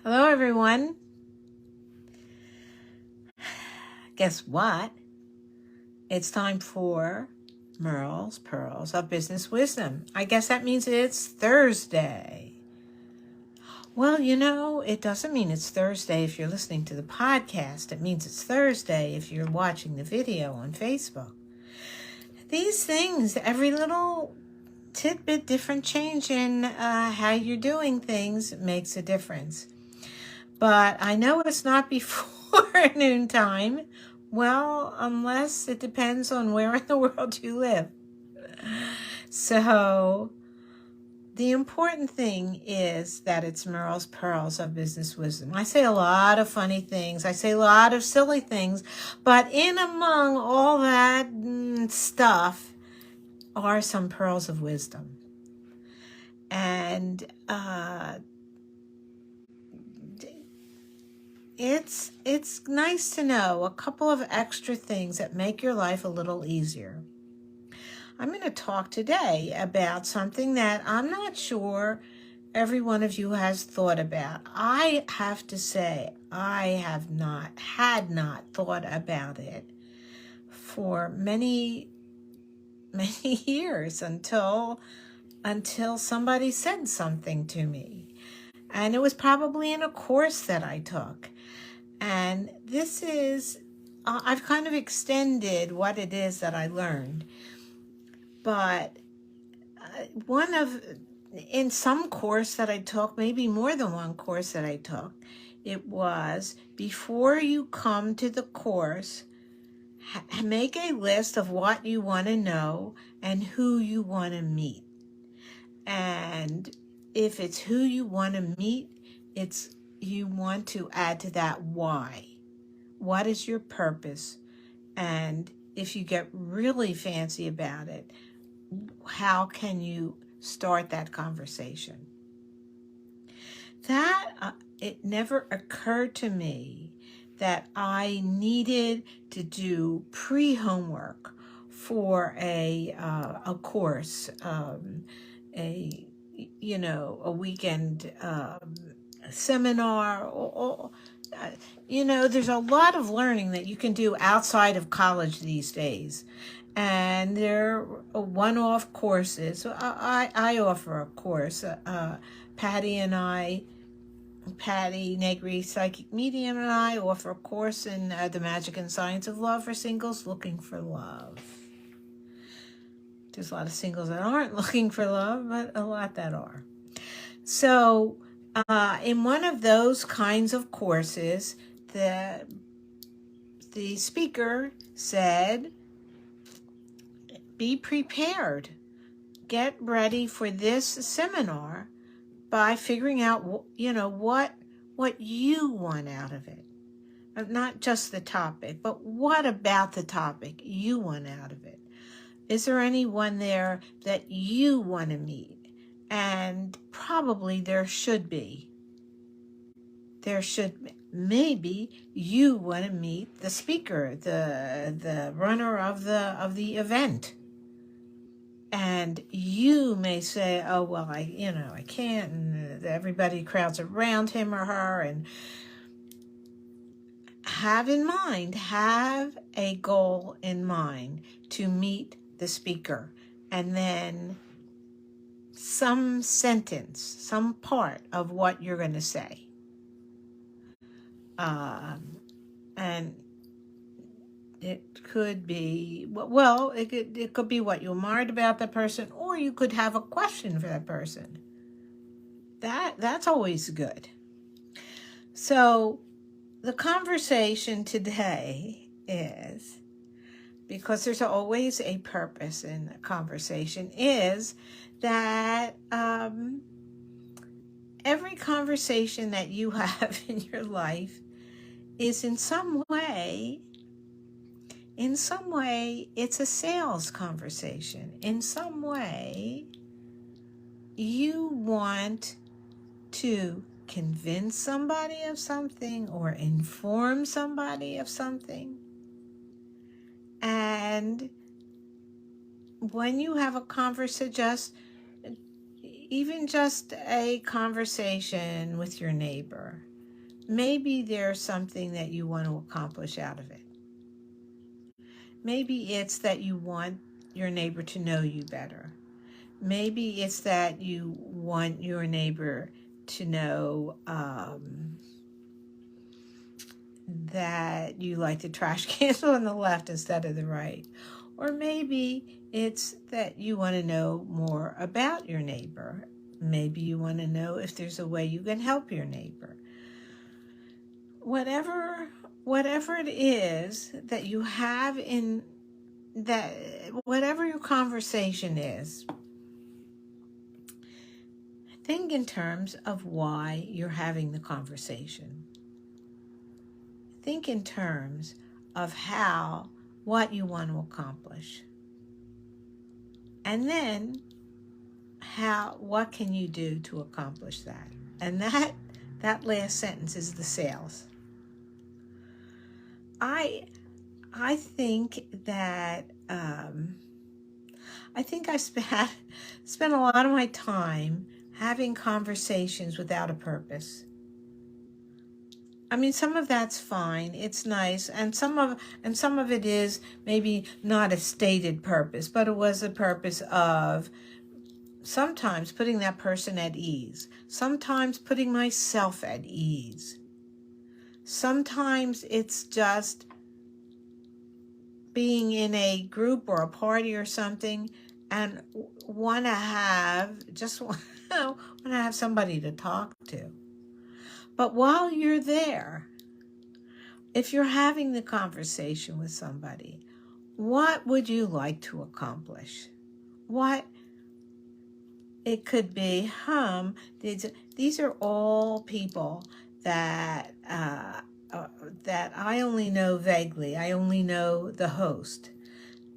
Hello, everyone. Guess what? It's time for Merle's Pearls of Business Wisdom. I guess that means it's Thursday. Well, it doesn't mean it's Thursday if you're listening to the podcast. It means it's Thursday if you're watching the video on Facebook. These things, every little tidbit, different change in how you're doing things makes a difference. But I know it's not before noontime. Well, unless it depends on where in the world you live. So the important thing is that it's Merle's Pearls of Business Wisdom. I say a lot of funny things. I say a lot of silly things. But in among all that stuff are some pearls of wisdom. And it's nice to know a couple of extra things that make your life a little easier. I'm going to talk today about something that I'm not sure every one of you has thought about. I have to say, I had not thought about it for many years until somebody said something to me. And it was probably in a course that I took. And this is, I've kind of extended what it is that I learned. But in some course that I took, maybe more than one course that I took, it was before you come to the course, make a list of what you want to know and who you want to meet. And if it's who you want to meet, you want to add to that why. What is your purpose? And if you get really fancy about it, how can you start that conversation? It never occurred to me that I needed to do pre-homework for a course, a weekend seminar, or there's a lot of learning that you can do outside of college these days. And they're one-off courses. I offer a course. Patty Negri, Psychic Medium, and I offer a course in The Magic and Science of Love for singles looking for love. There's a lot of singles that aren't looking for love, but a lot that are. So in one of those kinds of courses, the speaker said, be prepared. Get ready for this seminar by figuring out, what you want out of it. Not just the topic, but what about the topic you want out of it? Is there anyone there that you want to meet? And probably there should be. Maybe you want to meet the speaker, the runner of the event. And you may say, oh, well, I can't, and everybody crowds around him or her. And have a goal in mind to meet the speaker. And then some sentence, some part of what you're going to say. And it could be, it could be what you admired about that person, or you could have a question for that person. That's always good. So the conversation today is, because there's always a purpose in a conversation, is that every conversation that you have in your life is in some way, it's a sales conversation. In some way, you want to convince somebody of something or inform somebody of something. And when you have a even just a conversation with your neighbor, maybe there's something that you want to accomplish out of it. Maybe it's that you want your neighbor to know you better. Maybe it's that you want your neighbor to know that you like the trash cans on the left instead of the right. Or maybe it's that you want to know more about your neighbor. Maybe you want to know if there's a way you can help your neighbor. Whatever it is that you have in that, whatever your conversation is, think in terms of why you're having the conversation. Think in terms of what you want to accomplish. And then what can you do to accomplish that? And that last sentence is the sales. I think that I spent a lot of my time having conversations without a purpose. I mean, some of that's fine. It's nice, and some of it is maybe not a stated purpose, but it was a purpose of sometimes putting that person at ease, sometimes putting myself at ease. Sometimes it's just being in a group or a party or something and want to have somebody to talk to. But while you're there, if you're having the conversation with somebody, what would you like to accomplish? What it could be, these are all people that I only know vaguely. I only know the host.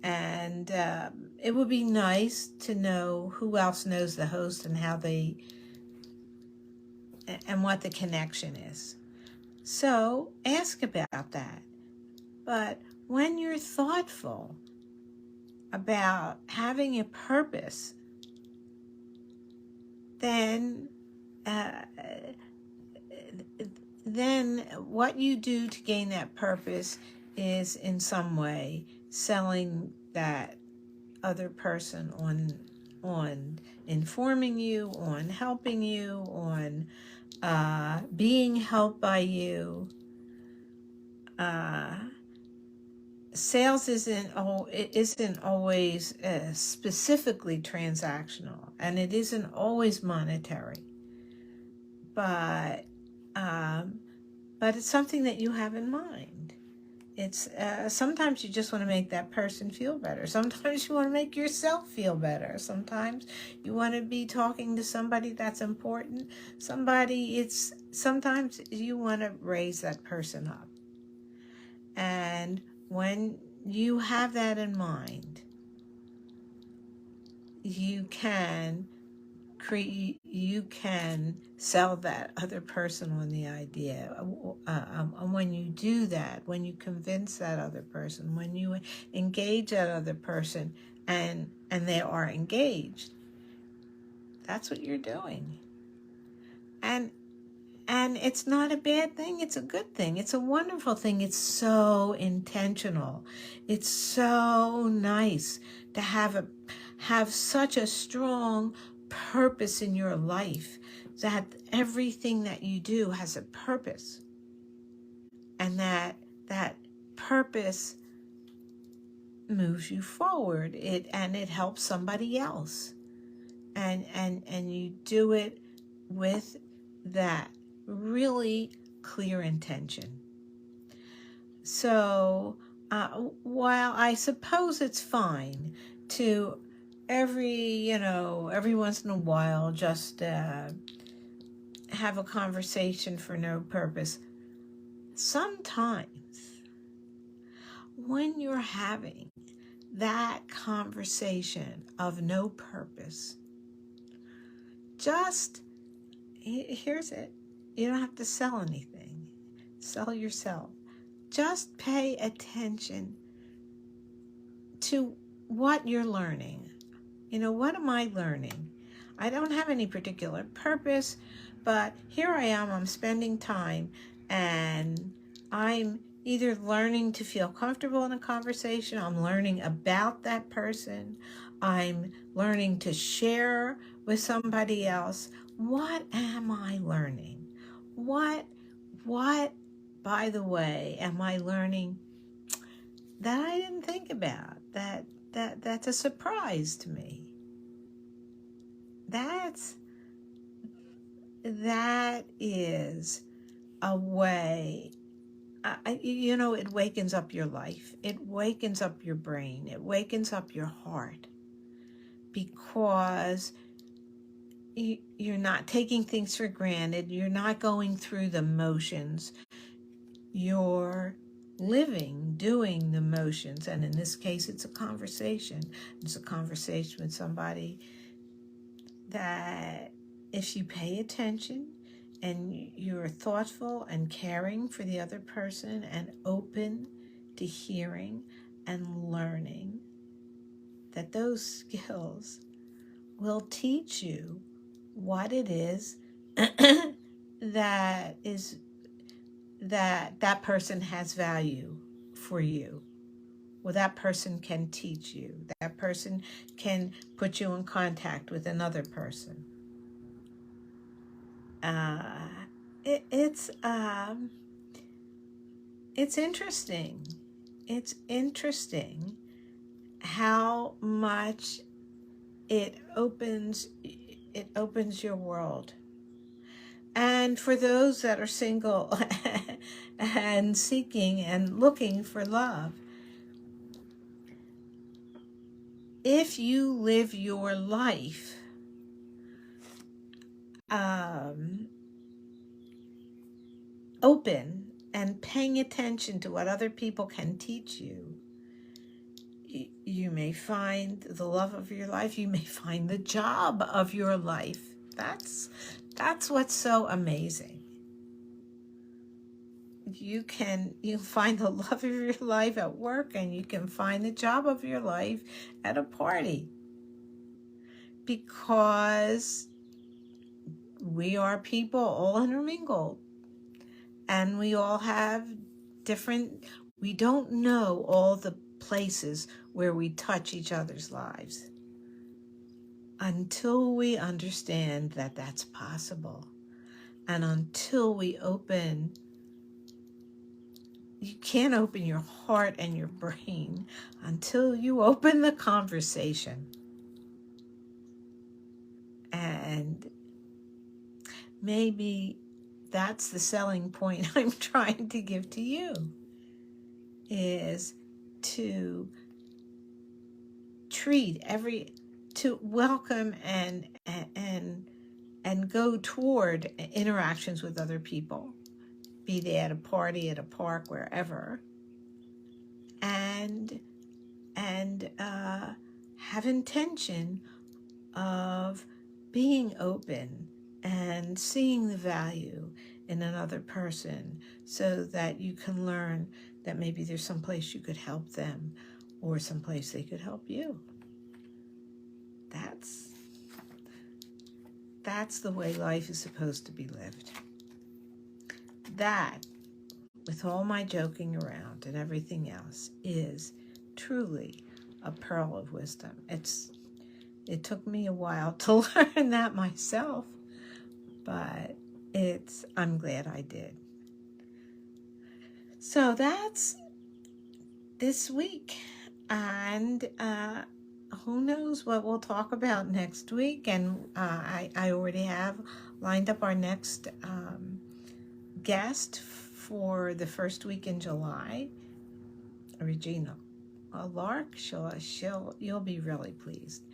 And it would be nice to know who else knows the host and and what the connection is. So ask about that. But when you're thoughtful about having a purpose, then what you do to gain that purpose is in some way selling that other person on informing you, on helping you, on being helped by you. Sales isn't always specifically transactional, and it isn't always monetary, but it's something that you have in mind. It's sometimes you just want to make that person feel better. Sometimes you want to make yourself feel better. Sometimes you want to be talking to somebody that's important. Sometimes you want to raise that person up. And when you have that in mind, you can sell that other person on the idea. And when you do that, when you convince that other person, when you engage that other person and they are engaged, that's what you're doing. And it's not a bad thing. It's a good thing. It's a wonderful thing. It's so intentional. It's so nice to have such a strong purpose in your life, that everything that you do has a purpose, and that purpose moves you forward. It helps somebody else, and you do it with that really clear intention. So while I suppose it's fine to every once in a while just have a conversation for no purpose, sometimes when you're having that conversation of no purpose, here's it. You don't have to sell anything. Sell yourself. Just pay attention to what you're learning. What am I learning? I don't have any particular purpose, but here I am, I'm spending time, and I'm either learning to feel comfortable in a conversation, I'm learning about that person, I'm learning to share with somebody else. What am I learning? What, by the way, am I learning that I didn't think about? That's a surprise to me. That is a way, it wakens up your life. It wakens up your brain. It wakens up your heart, because you're not taking things for granted. You're not going through the motions. You're living, doing the motions. And in this case, it's a conversation. It's a conversation with somebody that, if you pay attention and you're thoughtful and caring for the other person and open to hearing and learning, that those skills will teach you what it is that person has value for you. Well, that person can teach you. That person can put you in contact with another person. It's interesting. It's interesting how much it opens your world. And for those that are single and seeking and looking for love, if you live your life open and paying attention to what other people can teach you, you may find the love of your life. You may find the job of your life. That's what's so amazing. You can find the love of your life at work, and you can find the job of your life at a party, because we are people all intermingled, and we all have we don't know all the places where we touch each other's lives until we understand that that's possible. And until we you can't open your heart and your brain until you open the conversation. And maybe that's the selling point I'm trying to give to you, is to to welcome and go toward interactions with other people, be they at a party, at a park, wherever, and have intention of being open and seeing the value in another person, so that you can learn that maybe there's some place you could help them, or some place they could help you. That's the way life is supposed to be lived. That, with all my joking around and everything else, is truly a pearl of wisdom. It took me a while to learn that myself, but I'm glad I did. So that's this week, and who knows what we'll talk about next week. And I already have lined up our next guest for the first week in July, Regina Lark. You'll be really pleased.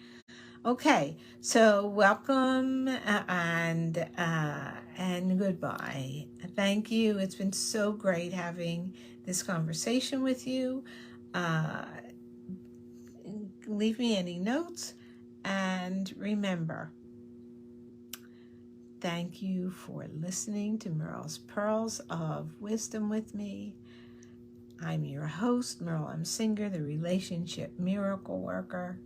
Okay, so welcome and goodbye. Thank you. It's been so great having this conversation with you. Leave me any notes, and remember, thank you for listening to Merle's Pearls of Wisdom with me. I'm your host, Merle M. Singer, the Relationship Miracle Worker.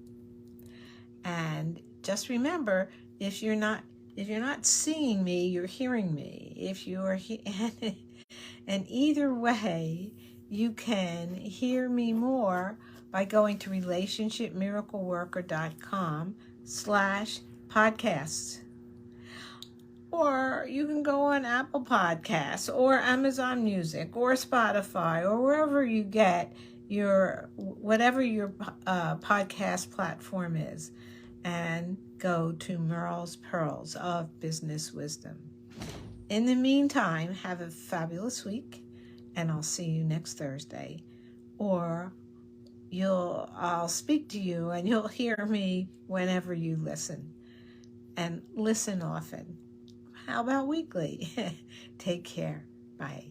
And just remember, if you're not seeing me, you're hearing me. If you're and either way, you can hear me more by going to relationshipmiracleworker.com/podcasts. Or you can go on Apple Podcasts or Amazon Music or Spotify or wherever you get whatever your podcast platform is, and go to Merle's Pearls of Business Wisdom. In the meantime, have a fabulous week, and I'll see you next Thursday. Or I'll speak to you and you'll hear me whenever you listen. And listen often. How about weekly? Take care. Bye.